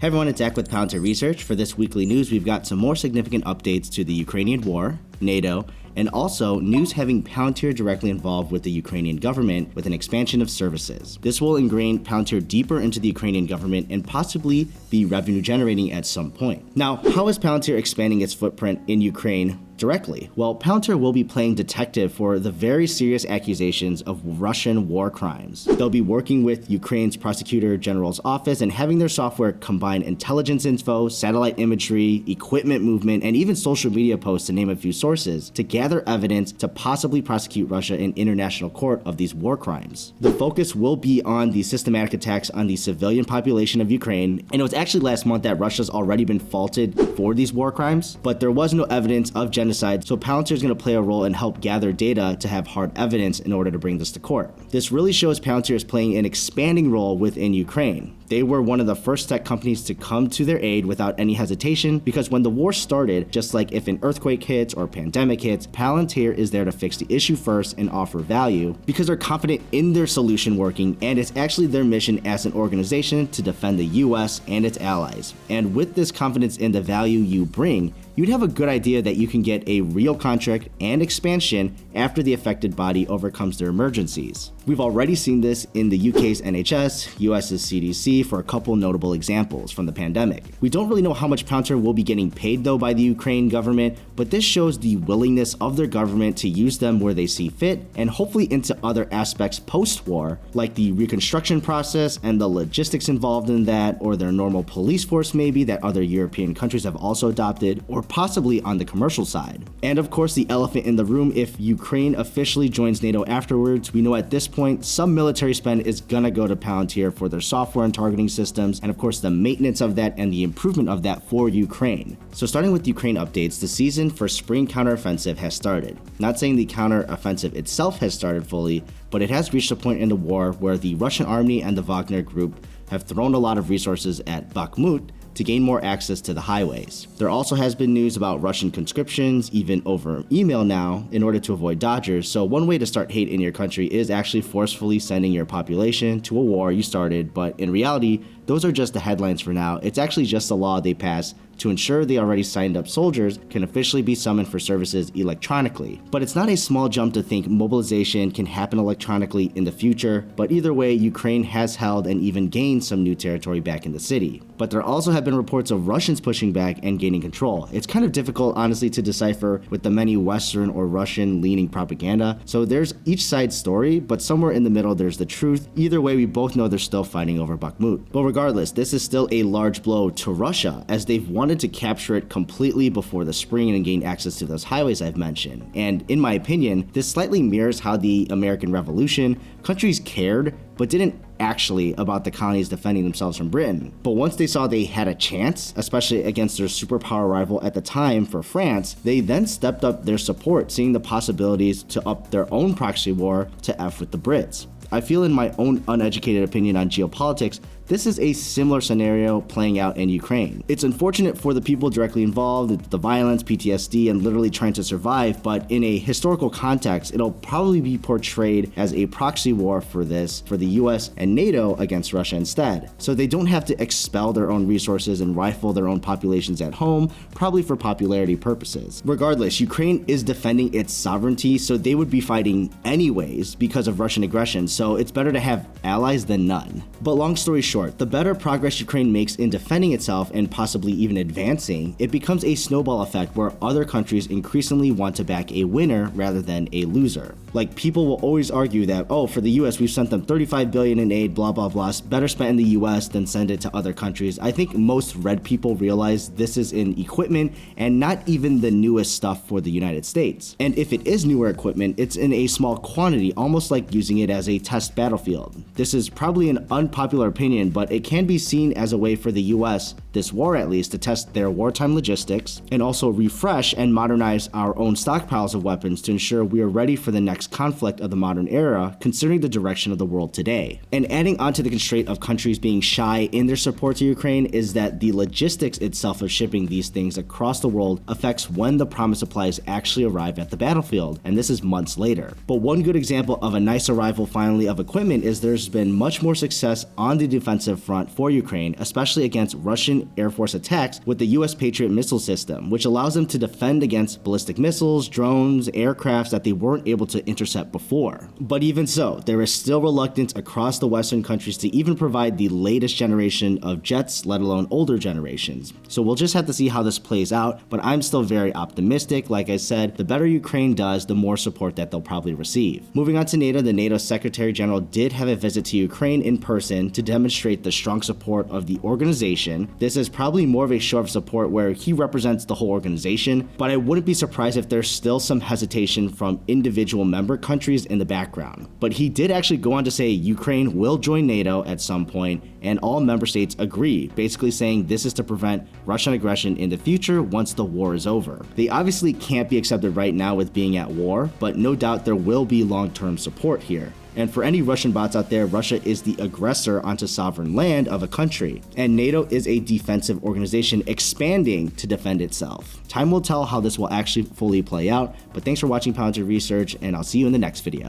Hey everyone, it's Zach with Palantir Research. For this weekly news, we've got some more significant updates to the Ukrainian war, NATO, and also news having Palantir directly involved with the Ukrainian government with an expansion of services. This will ingrain Palantir deeper into the Ukrainian government and possibly be revenue generating at some point. Now, how is Palantir expanding its footprint in Ukraine directly? Well, Palantir will be playing detective for the very serious accusations of Russian war crimes. They'll be working with Ukraine's Prosecutor General's office and having their software combine intelligence info, satellite imagery, equipment movement, and even social media posts, to name a few sources, to gather evidence to possibly prosecute Russia in international court of these war crimes. The focus will be on the systematic attacks on the civilian population of Ukraine, and it was actually last month that Russia's already been faulted for these war crimes, but there was no evidence of genocide, so Palantir is going to play a role and help gather data to have hard evidence in order to bring this to court. This really shows Palantir is playing an expanding role within Ukraine. They were one of the first tech companies to come to their aid without any hesitation, because when the war started, just like if an earthquake hits or pandemic hits, Palantir is there to fix the issue first and offer value because they're confident in their solution working, and it's actually their mission as an organization to defend the US and its allies. And with this confidence in the value you bring, you'd have a good idea that you can get a real contract and expansion after the affected body overcomes their emergencies. We've already seen this in the UK's NHS, US's CDC for a couple notable examples from the pandemic. We don't really know how much Palantir will be getting paid though by the Ukraine government, but this shows the willingness of their government to use them where they see fit and hopefully into other aspects post-war, like the reconstruction process and the logistics involved in that, or their normal police force maybe that other European countries have also adopted, or possibly on the commercial side. And of course, the elephant in the room, if Ukraine officially joins NATO afterwards, we know at this point some military spend is gonna go to Palantir for their software and targeting systems, and of course the maintenance of that and the improvement of that for Ukraine. So starting with Ukraine updates, the season for spring counteroffensive has started. Not saying the counteroffensive itself has started fully, but it has reached a point in the war where the Russian army and the Wagner group have thrown a lot of resources at Bakhmut to gain more access to the highways. There also has been news about Russian conscriptions, even over email now, in order to avoid dodgers. So one way to start hate in your country is actually forcefully sending your population to a war you started, but in reality, those are just the headlines for now. It's actually just a law they passed to ensure the already signed up soldiers can officially be summoned for services electronically. But it's not a small jump to think mobilization can happen electronically in the future, but either way, Ukraine has held and even gained some new territory back in the city. But there also have been reports of Russians pushing back and gaining control. It's kind of difficult, honestly, to decipher with the many Western or Russian-leaning propaganda, so there's each side's story, but somewhere in the middle there's the truth. Either way, we both know they're still fighting over Bakhmut. But regardless, this is still a large blow to Russia, as they've wanted to capture it completely before the spring and gain access to those highways I've mentioned. And in my opinion, this slightly mirrors how the American Revolution, countries cared, but didn't actually about the colonies defending themselves from Britain. But once they saw they had a chance, especially against their superpower rival at the time for France, they then stepped up their support, seeing the possibilities to up their own proxy war to F with the Brits. I feel, in my own uneducated opinion on geopolitics, this is a similar scenario playing out in Ukraine. It's unfortunate for the people directly involved, the violence, PTSD, and literally trying to survive, but in a historical context, it'll probably be portrayed as a proxy war for the US and NATO against Russia instead. So they don't have to expel their own resources and rifle their own populations at home, probably for popularity purposes. Regardless, Ukraine is defending its sovereignty, so they would be fighting anyways because of Russian aggression, so it's better to have allies than none. But long story short, the better progress Ukraine makes in defending itself and possibly even advancing, it becomes a snowball effect where other countries increasingly want to back a winner rather than a loser. Like, people will always argue that, oh, for the US, we've sent them $35 billion in aid, blah, blah, blah, better spent in the US than send it to other countries. I think most red people realize this is in equipment and not even the newest stuff for the United States. And if it is newer equipment, it's in a small quantity, almost like using it as a test battlefield. This is probably an unpopular opinion, but it can be seen as a way for the US, this war at least, to test their wartime logistics and also refresh and modernize our own stockpiles of weapons to ensure we are ready for the next conflict of the modern era, considering the direction of the world today. And adding onto the constraint of countries being shy in their support to Ukraine is that the logistics itself of shipping these things across the world affects when the promised supplies actually arrive at the battlefield, and this is months later. But one good example of a nice arrival finally of equipment is there's been much more success on the defensive defensive front for Ukraine, especially against Russian Air Force attacks with the US Patriot missile system, which allows them to defend against ballistic missiles, drones, aircrafts that they weren't able to intercept before. But even so, there is still reluctance across the Western countries to even provide the latest generation of jets, let alone older generations. So we'll just have to see how this plays out, but I'm still very optimistic. Like I said, the better Ukraine does, the more support that they'll probably receive. Moving on to NATO, the NATO Secretary General did have a visit to Ukraine in person to demonstrate the strong support of the organization. This is probably more of a show of support where he represents the whole organization, but I wouldn't be surprised if there's still some hesitation from individual member countries in the background. But he did actually go on to say Ukraine will join NATO at some point, and all member states agree, basically saying this is to prevent Russian aggression in the future once the war is over. They obviously can't be accepted right now with being at war, but no doubt there will be long-term support here. And for any Russian bots out there, Russia is the aggressor onto sovereign land of a country, and NATO is a defensive organization expanding to defend itself. Time will tell how this will actually fully play out, but thanks for watching Palantir Research, and I'll see you in the next video.